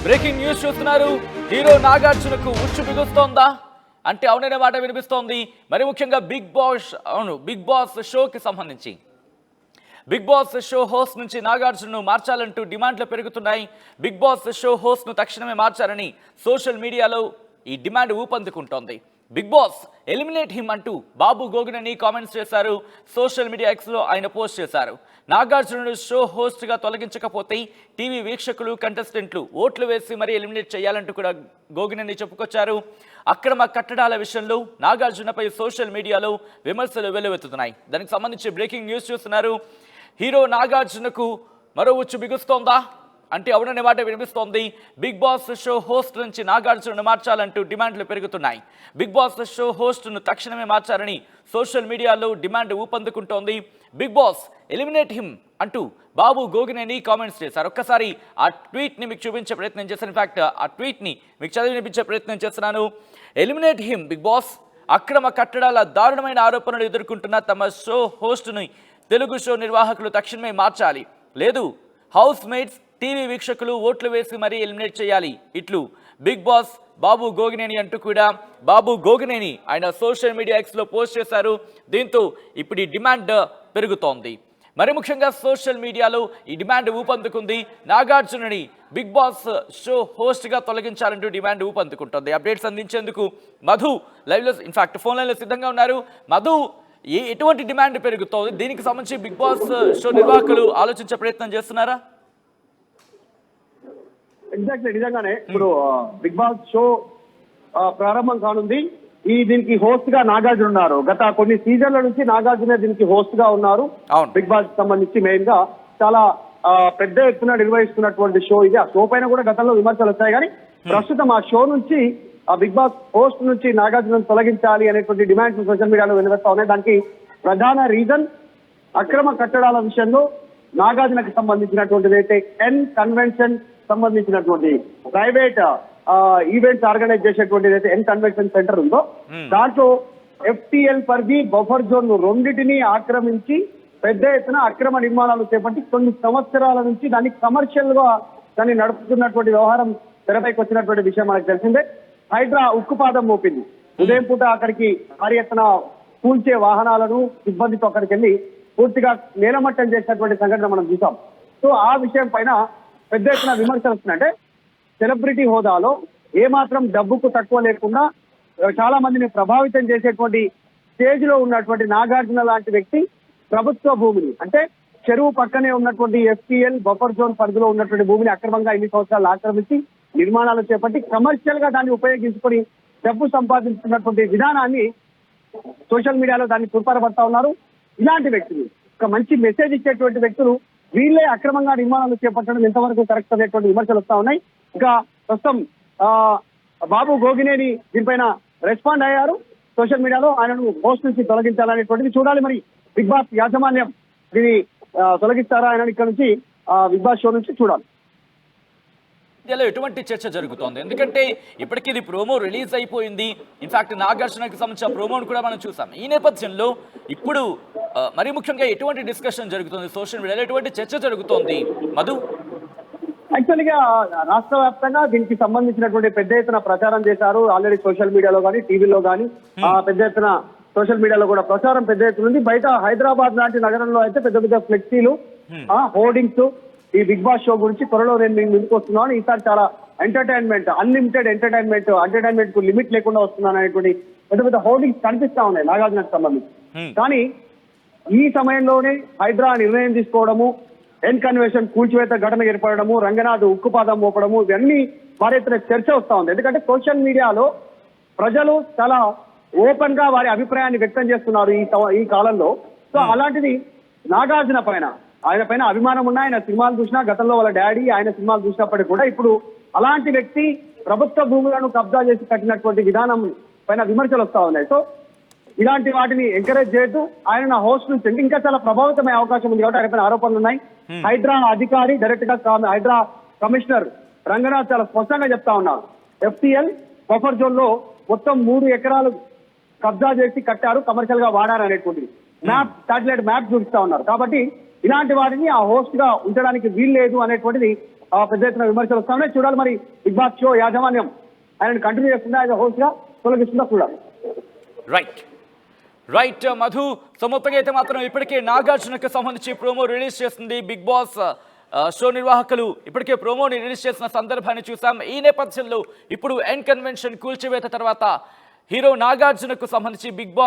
Breaking news చూస్తున్నారు. Hero నాగార్జునకు ఉచ్చు బిగుస్తోందా అంటే అవుననే మాట వినిపిస్తోంది. మరి ముఖ్యంగా బిగ్ బాస్ షోకి సంబంధించి బిగ్ బాస్ షో హోస్ట్ నుంచి నాగార్జునను మార్చాలంటూ డిమాండ్లు పెరుగుతున్నాయి. బిగ్ బాస్ షో హోస్ట్ను తక్షణమే మార్చాలని సోషల్ మీడియాలో ఈ డిమాండ్ ఊపందుకుంటోంది. బిగ్ బాస్ ఎలిమినేట్ హిమ్ అంటూ బాబు గోగినని కామెంట్స్ చేశారు. సోషల్ మీడియా ఎక్స్లో ఆయన పోస్ట్ చేశారు. నాగార్జునుడు షో హోస్ట్గా తొలగించకపోతే టీవీ వీక్షకులు కంటెస్టెంట్లు ఓట్లు వేసి మరీ ఎలిమినేట్ చేయాలంటూ కూడా గోగినని చెప్పుకొచ్చారు. అక్రమ కట్టడాల విషయంలో నాగార్జునపై సోషల్ మీడియాలో విమర్శలు వెల్లువెత్తుతున్నాయి. దానికి సంబంధించి బ్రేకింగ్ న్యూస్ చూస్తున్నారు. హీరో నాగార్జునకు మరో ఉచ్చు బిగుస్తోందా అంటే అవుననే మాట వినిపిస్తోంది. బిగ్ బాస్ షో హోస్ట్ నుంచి నాగార్జునను మార్చాలంటూ డిమాండ్లు పెరుగుతున్నాయి. బిగ్ బాస్ షో హోస్ట్ను తక్షణమే మార్చాలని సోషల్ మీడియాలో డిమాండ్ ఊపందుకుంటోంది. బిగ్ బాస్ ఎలిమినేట్ హిమ్ అంటూ బాబు గోగినేని కామెంట్స్ చేశారు. ఒక్కసారి ఆ ట్వీట్ని మీకు చూపించే ప్రయత్నం చేశాను. ఇన్ఫాక్ట్ ఆ ట్వీట్ని మీకు చదివి వినిపించే ప్రయత్నం చేస్తున్నాను. Eliminate him. బిగ్ బాస్ అక్రమ కట్టడాల దారుణమైన ఆరోపణలు ఎదుర్కొంటున్న తమ షో హోస్ట్ని తెలుగు షో నిర్వాహకులు తక్షణమే మార్చాలి. లేదు హౌస్ మేట్స్ టీవీ వీక్షకులు ఓట్లు వేసి మరీ ఎలిమినేట్ చేయాలి. ఇట్లు బిగ్ బాస్ బాబు గోగినేని అంటూ కూడా బాబు గోగినేని ఆయన సోషల్ మీడియా ఎక్స్లో పోస్ట్ చేశారు. దీంతో ఇప్పుడు ఈ డిమాండ్ పెరుగుతోంది. మరి ముఖ్యంగా సోషల్ మీడియాలో ఈ డిమాండ్ ఊపందుకుంది. నాగార్జునని బిగ్ బాస్ షో హోస్ట్గా తొలగించాలంటూ డిమాండ్ ఊపందుకుంటుంది. అప్డేట్స్ అందించేందుకు మధు లైవ్లో ఇన్ఫాక్ట్ ఫోన్ లైన్లో సిద్ధంగా ఉన్నారు. మధు, ఎటువంటి డిమాండ్ పెరుగుతోంది? దీనికి సంబంధించి బిగ్ బాస్ షో నిర్వాహకులు ఆలోచించే ప్రయత్నం చేస్తున్నారా? ఎగ్జాక్ట్లీ నిజంగానే ఇప్పుడు బిగ్ బాస్ షో ప్రారంభం కానుంది. దీనికి హోస్ట్ గా నాగార్జున ఉన్నారు. గత కొన్ని సీజన్ల నుంచి నాగార్జున దీనికి హోస్ట్ గా ఉన్నారు. బిగ్ బాస్ సంబంధించి మెయిన్ గా చాలా పెద్ద ఎత్తున నిర్వహిస్తున్నటువంటి షో ఇది. ఆ షో పైన కూడా గతంలో విమర్శలు వచ్చాయి. కానీ ప్రస్తుతం ఆ షో నుంచి బిగ్ బాస్ హోస్ట్ నుంచి నాగార్జునను తొలగించాలి అనేటువంటి డిమాండ్స్ సోషల్ మీడియాలో వెలువడుతా ఉన్నాయి. దానికి ప్రధాన రీజన్ అక్రమ కట్టడాల విషయంలో నాగార్జునకు సంబంధించినటువంటిది అయితే ఎన్ కన్వెన్షన్ సంబంధించినటువంటి ప్రైవేట్ ఈవెంట్స్ ఆర్గనైజ్ చేసేటువంటిది అయితే ఎన్ కన్వెన్షన్ సెంటర్ ఉందో దాంట్లో FTL పరిధి బఫర్ జోన్ రెండింటినీ ఆక్రమించి పెద్ద ఎత్తున అక్రమ నిర్మాణాలు చేపట్టి కొన్ని సంవత్సరాల నుంచి దాన్ని కమర్షియల్ గా దాన్ని నడుపుతున్నటువంటి వ్యవహారం తెరపైకి వచ్చినటువంటి విషయం మనకు తెలిసిందే. హైడ్రా ఉక్కుపాదం మోపింది. ఉదయం పూట అక్కడికి భారీ ఎత్తున కూల్చే వాహనాలను సిబ్బందితో అక్కడికి వెళ్ళి పూర్తిగా నేలమట్టం చేసినటువంటి సంఘటన మనం చూసాం. సో ఆ విషయం పైన పెద్ద ఎత్తున విమర్శలు వస్తున్నాయంటే సెలబ్రిటీ హోదాలో ఏమాత్రం డబ్బుకు తక్కువ లేకుండా చాలా మందిని ప్రభావితం చేసేటువంటి స్టేజ్ లో ఉన్నటువంటి నాగార్జున లాంటి వ్యక్తి ప్రభుత్వ భూమిని అంటే చెరువు పక్కనే ఉన్నటువంటి FTL బఫర్ జోన్ పరిధిలో ఉన్నటువంటి భూమిని అక్రమంగా ఇన్ని సంవత్సరాలు ఆక్రమించి నిర్మాణాలు చేపట్టి కమర్షియల్ గా దాన్ని ఉపయోగించుకొని డబ్బు సంపాదించుకున్నటువంటి విధానాన్ని సోషల్ మీడియాలో దాన్ని తుర్పారపడతా ఉన్నారు. ఇలాంటి వ్యక్తులు ఒక మంచి మెసేజ్ ఇచ్చేటువంటి వ్యక్తులు వీళ్ళే అక్రమంగా నిర్మాణాలు చేపట్టడం ఎంతవరకు కరెక్ట్ అనేటువంటి విమర్శలు వస్తా ఉన్నాయి. ఇంకా ప్రస్తుతం బాబు గోగినేని దీనిపైన రెస్పాండ్ అయ్యారు సోషల్ మీడియాలో. ఆయనను పోస్ట్ నుంచి తొలగించాలనేటువంటిది చూడాలి. మరి బిగ్ బాస్ యాజమాన్యం దీన్ని తొలగిస్తారా ఆయన ఇక్కడ నుంచి బిగ్ బాస్ షో నుంచి చూడాలి. ఇండియాలో ఎటువంటి చర్చ జరుగుతోంది? ఎందుకంటే ఇప్పటికీ ఇది ప్రోమో రిలీజ్ అయిపోయింది. ఇన్ఫాక్ట్ నాగార్జునకి సంబంధించిన ప్రోమోను కూడా మనం చూసాం. ఈ నేపథ్యంలో ఇప్పుడు మరి ముఖ్యంగా ఎటువంటి డిస్కషన్ జరుగుతుంది సోషల్ మీడియాలో, ఎటువంటి చర్చ జరుగుతోంది మధు? యాక్చువల్గా రాష్ట్ర వ్యాప్తంగా దీనికి సంబంధించినటువంటి పెద్ద ఎత్తున ప్రచారం చేశారు. ఆల్రెడీ సోషల్ మీడియాలో కానీ టీవీలో కానీ పెద్ద ఎత్తున సోషల్ మీడియాలో కూడా ప్రచారం పెద్ద ఎత్తున ఉంది. బయట హైదరాబాద్ లాంటి నగరంలో అయితే పెద్ద పెద్ద ఫ్లెక్సీలు హోర్డింగ్స్ ఈ బిగ్ బాస్ షో గురించి త్వరలో నేను మీకు ముందుకు వస్తున్నాను, ఈసారి చాలా ఎంటర్టైన్మెంట్ అన్లిమిటెడ్ ఎంటర్టైన్మెంట్ కు లిమిట్ లేకుండా వస్తున్నాను అనేటువంటి పెద్ద పెద్ద హోర్డింగ్స్ కనిపిస్తా ఉన్నాయి నాగార్జునకు సంబంధించి. కానీ ఈ సమయంలోనే హైడ్రా నిర్ణయం తీసుకోవడము, ఎన్ కన్వెన్షన్ కూల్చివేత ఘటన ఏర్పడము, రంగనాథ్ ఉక్కుపాదం మోపడము, ఇవన్నీ భారీ ఎత్తున చర్చ వస్తా ఉంది. ఎందుకంటే సోషల్ మీడియాలో ప్రజలు చాలా ఓపెన్ గా వారి అభిప్రాయాన్ని వ్యక్తం చేస్తున్నారు ఈ కాలంలో. సో అలాంటిది నాగార్జున పైన ఆయన పైన అభిమానం ఉన్న ఆయన సినిమాలు చూసినా, గతంలో వాళ్ళ డాడీ ఆయన సినిమాలు చూసినప్పటికీ కూడా ఇప్పుడు అలాంటి వ్యక్తి ప్రభుత్వ భూములను కబ్జా చేసి కట్టినటువంటి విధానం పైన విమర్శలు వస్తా ఉన్నాయి. సో ఇలాంటి వాటిని ఎంకరేజ్ చేయొద్దు. ఆయన నా హోస్ట్ నుంచి ఇంకా చాలా ప్రభావితమయ్యే అవకాశం ఉంది కాబట్టి ఆయన పైన ఆరోపణలు ఉన్నాయి. హైడ్రా అధికారి డైరెక్ట్ గా హైడ్రా కమిషనర్ రంగనాథ్ చాలా స్పష్టంగా చెప్తా ఉన్నారు. FTL బఫర్ జోన్ లో మొత్తం 3 ఎకరాలు కబ్జా చేసి కట్టారు, కమర్షియల్ గా వాడారు అనేటువంటిది శాటిలైట్ మ్యాప్ చూపిస్తా ఉన్నారు. కాబట్టి ఇలాంటి వాటిని ఆ హోస్ట్ గా ఉంచడానికి వీల్లేదు అనేటువంటిది పెద్ద ఎత్తున విమర్శలు వస్తా ఉన్నాయి. చూడాలి మరి బిగ్ బాస్ షో యాజమాన్యం ఆయన కంటిన్యూ చేస్తుందా, ఆయన హోస్ట్ గా తొలగిస్తుందా చూడాలి. రైట్ మధు. సో మొత్తంగా అయితే మాత్రం ఇప్పటికే నాగార్జునకు సంబంధించి ప్రోమో రిలీజ్ చేస్తుంది బిగ్ బాస్ షో నిర్వాహకులు. ఇప్పటికే ప్రోమోని రిలీజ్ చేసిన సందర్భాన్ని చూసాం. ఈ నేపథ్యంలో ఇప్పుడు ఎన్ కన్వెన్షన్ కూల్చివేత తర్వాత హీరో నాగార్జునకు సంబంధించి బిగ్ బాస్